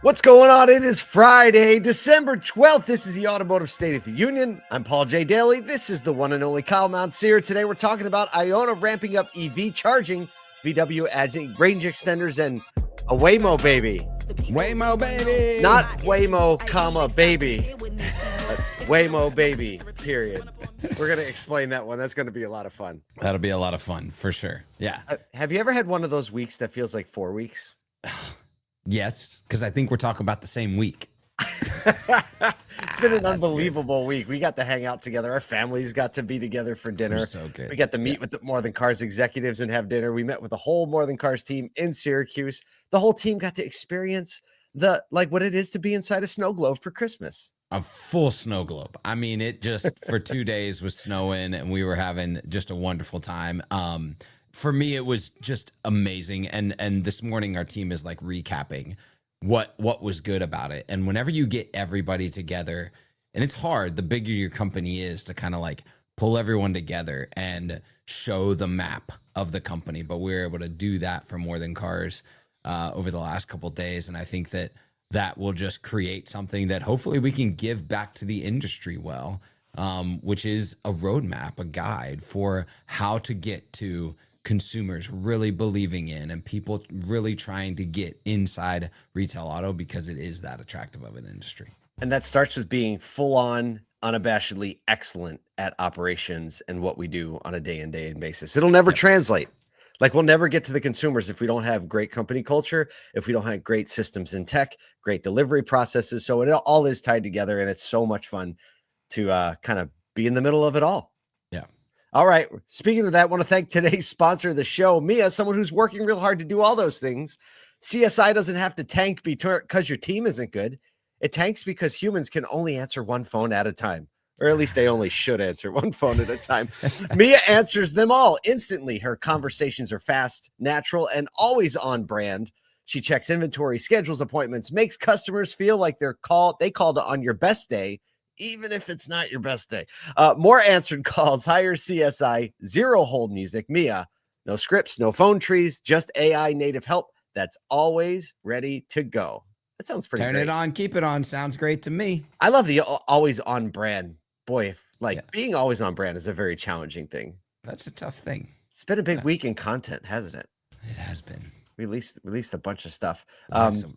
What's going on? It is Friday, December 12th. This is the Automotive State of the Union. I'm Paul J. Daly. This is the one and only Kyle Mountsier. Today we're talking about Ionna ramping up EV charging, VW adding range extenders, and a Waymo baby. Waymo baby. Not Waymo, comma, baby. But Waymo baby, period. We're going to explain that one. That's going to be a lot of fun. That'll be a lot of fun for sure. Yeah. Have you ever had one of those weeks that feels like 4 weeks? Yes, because I think we're talking about the same week. It's been an unbelievable week. We got to hang out together. Our families got to be together for dinner. So good. We got to meet with the More Than Cars executives and have dinner. We met with the whole More Than Cars team in Syracuse. The whole team got to experience what it is to be inside a snow globe for Christmas. A full snow globe. I mean, it just for 2 days was snowing and we were having just a wonderful time. For me, it was just amazing. And this morning, our team is like recapping what was good about it. And whenever you get everybody together, and it's hard, the bigger your company is, to kind of like pull everyone together and show the map of the company. But we were able to do that for More Than Cars over the last couple of days. And I think that will just create something that hopefully we can give back to the industry well, which is a roadmap, a guide for how to get to consumers really believing in and people really trying to get inside retail auto because it is that attractive of an industry. And that starts with being full on, unabashedly excellent at operations and what we do on a day in, day in basis. It'll never translate. Like, we'll never get to the consumers if we don't have great company culture, if we don't have great systems in tech, great delivery processes. So it all is tied together, and it's so much fun to kind of be in the middle of it all. Yeah. All right. Speaking of that, I want to thank today's sponsor of the show, Mia, someone who's working real hard to do all those things. CSI doesn't have to tank because your team isn't good. It tanks because humans can only answer one phone at a time, or at least they only should answer one phone at a time. Mia answers them all instantly. Her conversations are fast, natural, and always on brand. She checks inventory, schedules appointments, makes customers feel like they called on your best day, even if it's not your best day. More answered calls, higher CSI, zero hold music. Mia, no scripts, no phone trees, just AI native help that's always ready to go. That sounds pretty Turn great. it on, keep it on. Sounds great to me. I love the always on brand. Boy, being always on brand is a very challenging thing. That's a tough thing. It's been a big week in content, hasn't it? It has been. Released a bunch of stuff.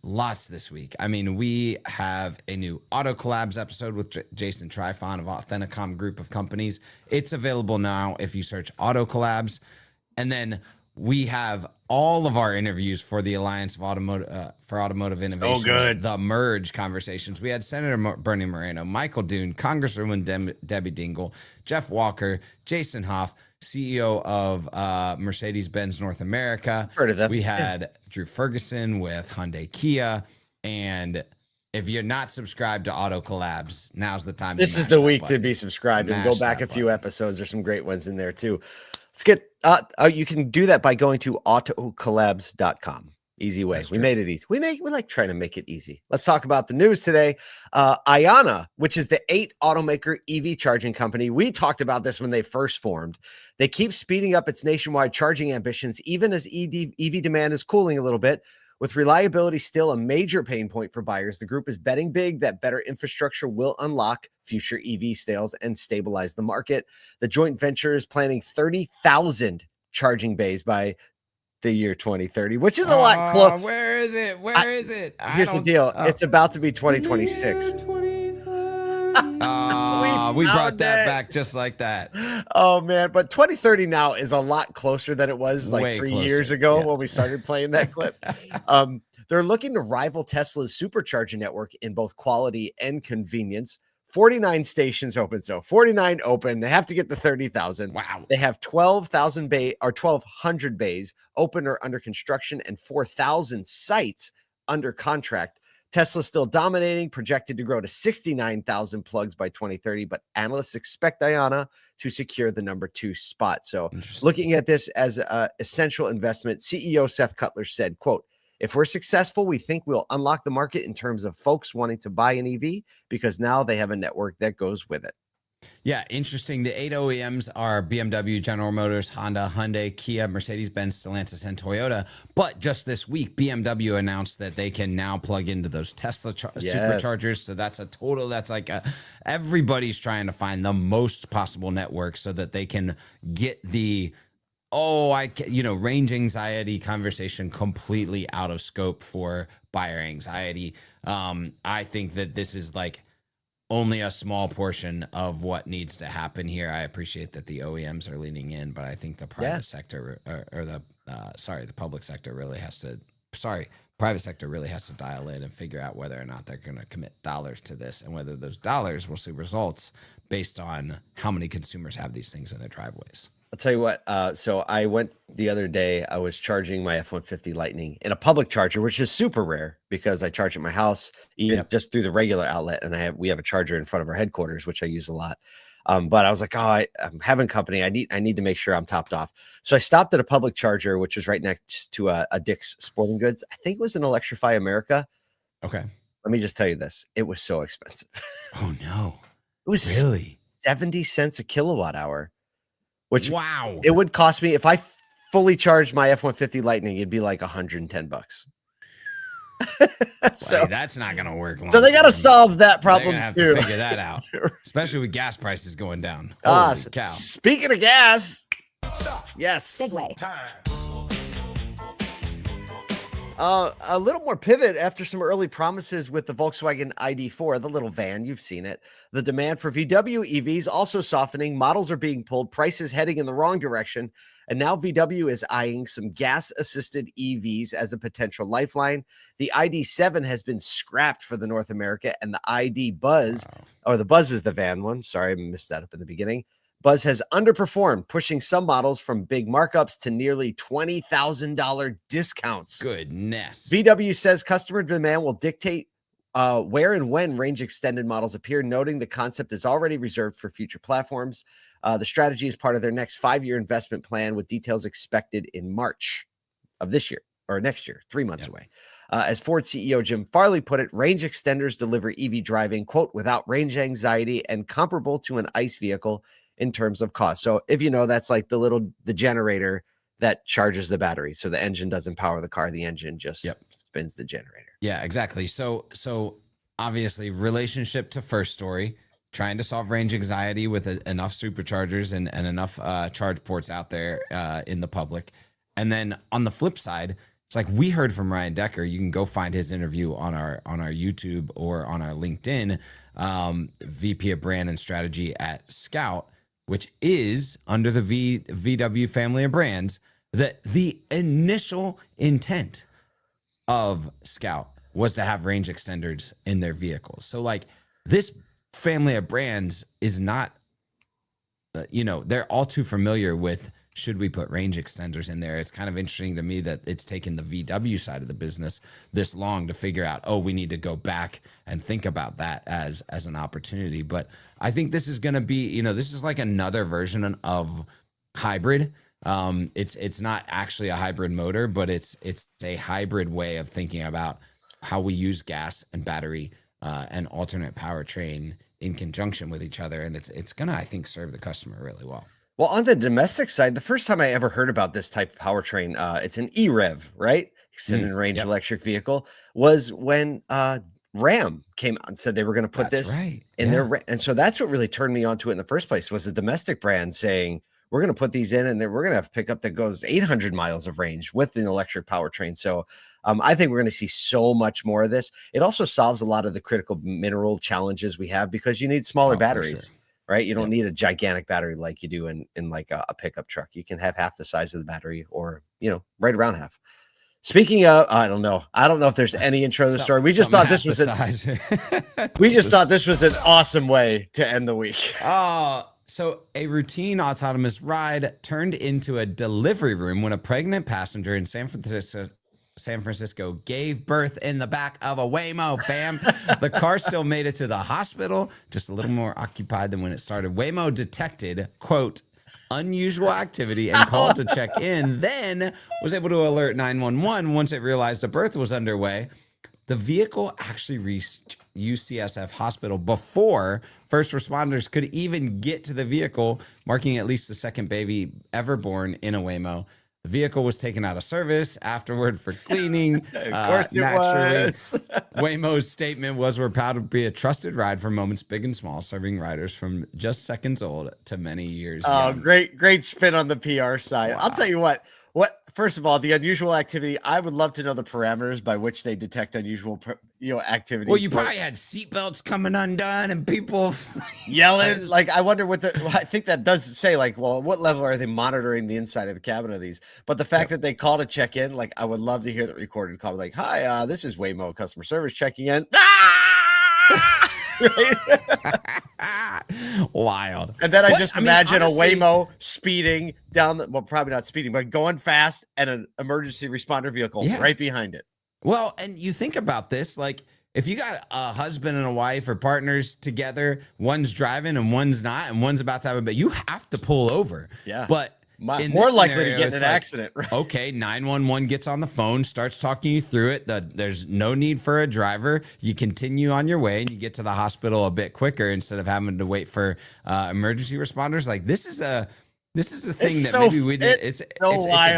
Lots this week. I mean, we have a new Auto Collabs episode with Jason Trifon of Authenticom Group of Companies. It's available now if you search Auto Collabs. And then we have all of our interviews for the Alliance of Automotive Innovation. So good. The Merge conversations. We had Senator Bernie Moreno, Michael Dune, Congresswoman Debbie Dingell, Jeff Walker, Jason Hoff, CEO of Mercedes-Benz North America. Heard of them. We had Drew Ferguson with Hyundai Kia. And if you're not subscribed to Auto Collabs, now's the time. This is the week to be subscribed and go back a few episodes. There's some great ones in there too. Let's get you can do that by going to autocollabs.com. Easy way. We made it easy. We like trying to make it easy. Let's talk about the news today. Ionna, which is the 8-automaker EV charging company. We talked about this when they first formed. They keep speeding up its nationwide charging ambitions, even as EV demand is cooling a little bit. With reliability still a major pain point for buyers, the group is betting big that better infrastructure will unlock future EV sales and stabilize the market. The joint venture is planning 30,000 charging bays by the year 2030, which is a lot close. Where is it? Where is it? Here's the deal. It's about to be 2026. We brought that back just like that. Oh, man. But 2030 now is a lot closer than it was like Way 3 closer. years ago when we started playing that clip. They're looking to rival Tesla's supercharger network in both quality and convenience. 49 stations open. So 49 open. They have to get to 30,000. Wow. They have 1,200 bays open or under construction and 4,000 sites under contract. Tesla's still dominating, projected to grow to 69,000 plugs by 2030, but analysts expect Ionna to secure the number 2 spot. So looking at this as an essential investment, CEO Seth Cutler said, quote, "If we're successful, we think we'll unlock the market in terms of folks wanting to buy an EV because now they have a network that goes with it." Yeah, interesting. The 8 OEMs are BMW, General Motors, Honda, Hyundai, Kia, Mercedes-Benz, Stellantis, and Toyota. But just this week, BMW announced that they can now plug into those Tesla superchargers. So that's everybody's trying to find the most possible network so that they can get the range anxiety conversation completely out of scope for buyer anxiety. I think that this is like only a small portion of what needs to happen here. I appreciate that the OEMs are leaning in, but I think the private sector the public sector really has to, private sector really has to dial in and figure out whether or not they're going to commit dollars to this and whether those dollars will see results based on how many consumers have these things in their driveways. I'll tell you what. So I went the other day. I was charging my F-150 Lightning in a public charger, which is super rare because I charge at my house, even just through the regular outlet. And we have a charger in front of our headquarters, which I use a lot. But I was like, I'm having company. I need to make sure I'm topped off. So I stopped at a public charger, which was right next to a Dick's Sporting Goods. I think it was an Electrify America. Okay. Let me just tell you this. It was so expensive. Oh no. It was really 70 cents a kilowatt hour. Which it would cost me if I fully charged my F-150 Lightning, it'd be like $110. So that's not going to work. So they got to solve that problem have too. To figure that out, especially with gas prices going down. Holy cow. Speaking of gas, yes. Segue. A little more pivot after some early promises with the Volkswagen ID4, the little van, you've seen it. The demand for VW EVs also softening. Models are being pulled, prices heading in the wrong direction. And now VW is eyeing some gas-assisted EVs as a potential lifeline. The ID7 has been scrapped for the North America, and the ID Buzz, or the Buzz is the van one. Sorry, I missed that up in the beginning. Buzz has underperformed, pushing some models from big markups to nearly $20,000 discounts. Goodness. VW says customer demand will dictate where and when range extended models appear, noting the concept is already reserved for future platforms. The strategy is part of their next 5-year investment plan with details expected in March of this year or next year, 3 months away. As Ford CEO Jim Farley put it, range extenders deliver EV driving, quote, without range anxiety and comparable to an ICE vehicle in terms of cost. So if you know, that's like the generator that charges the battery. So the engine doesn't power the car. The engine just spins the generator. Yeah, exactly. So obviously relationship to first story, trying to solve range anxiety with enough superchargers and enough charge ports out there in the public. And then on the flip side, it's like we heard from Ryan Decker. You can go find his interview on our YouTube or on our LinkedIn, VP of Brand and Strategy at Scout, which is under the VW family of brands, that the initial intent of Scout was to have range extenders in their vehicles. So like this family of brands is not, they're all too familiar with, should we put range extenders in there? It's kind of interesting to me that it's taken the VW side of the business this long to figure out, we need to go back and think about that as an opportunity. But I think this is going to be, this is like another version of hybrid. It's not actually a hybrid motor, but it's a hybrid way of thinking about how we use gas and battery and alternate powertrain in conjunction with each other. And it's going to, I think, serve the customer really well. Well, on the domestic side, the first time I ever heard about this type of powertrain, it's an EREV, right? Extended range electric vehicle, was when Ram came out and said they were going to put this in their, and so that's what really turned me onto it in the first place, was the domestic brand saying, we're going to put these in and then we're going to have a pickup that goes 800 miles of range with an electric powertrain. So I think we're going to see so much more of this. It also solves a lot of the critical mineral challenges we have because you need smaller batteries. Right? You don't need a gigantic battery like you do in like a pickup truck. You can have half the size of the battery or, right around half. Speaking of, I don't know if there's any intro to the story. We just thought this was thought this was an awesome way to end the week. So a routine autonomous ride turned into a delivery room when a pregnant passenger in San Francisco gave birth in the back of a Waymo, fam. The car still made it to the hospital, just a little more occupied than when it started. Waymo detected, quote, unusual activity and called to check in, then was able to alert 911 once it realized a birth was underway. The vehicle actually reached, UCSF hospital before first responders could even get to the vehicle, marking at least the second baby ever born in a Waymo. The vehicle was taken out of service afterward for cleaning. Of course it was. Waymo's statement was, "We're proud to be a trusted ride for moments big and small, serving riders from just seconds old to many years young." young." Great spin on the PR side. Wow. I'll tell you what, first of all, the unusual activity, I would love to know the parameters by which they detect unusual activity. Well, you probably had seatbelts coming undone and people yelling. Like, I wonder I think that does say, like, well, what level are they monitoring the inside of the cabin of these? But the fact that they call to check in, like, I would love to hear the recorded call. Like, "Hi, this is Waymo customer service checking in." Wild. And then I just imagine honestly, a Waymo speeding down well, probably not speeding, but going fast, and an emergency responder vehicle right behind it. Well, and you think about this, like, if you got a husband and a wife or partners together, one's driving and one's not, and one's about to have a baby, you have to pull over. Yeah. But more likely to get in an accident. Right? Okay, 911 gets on the phone, starts talking you through it. There's no need for a driver. You continue on your way, and you get to the hospital a bit quicker instead of having to wait for emergency responders. Like, this is a thing that maybe we did. It's a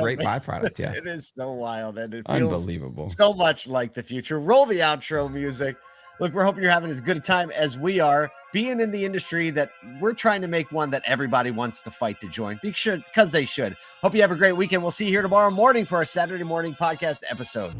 great byproduct. Yeah, it is so wild, and it feels unbelievable. So much like the future. Roll the outro music. Look, we're hoping you're having as good a time as we are being in the industry that we're trying to make one that everybody wants to fight to join because they should. Hope you have a great weekend. We'll see you here tomorrow morning for our Saturday morning podcast episode.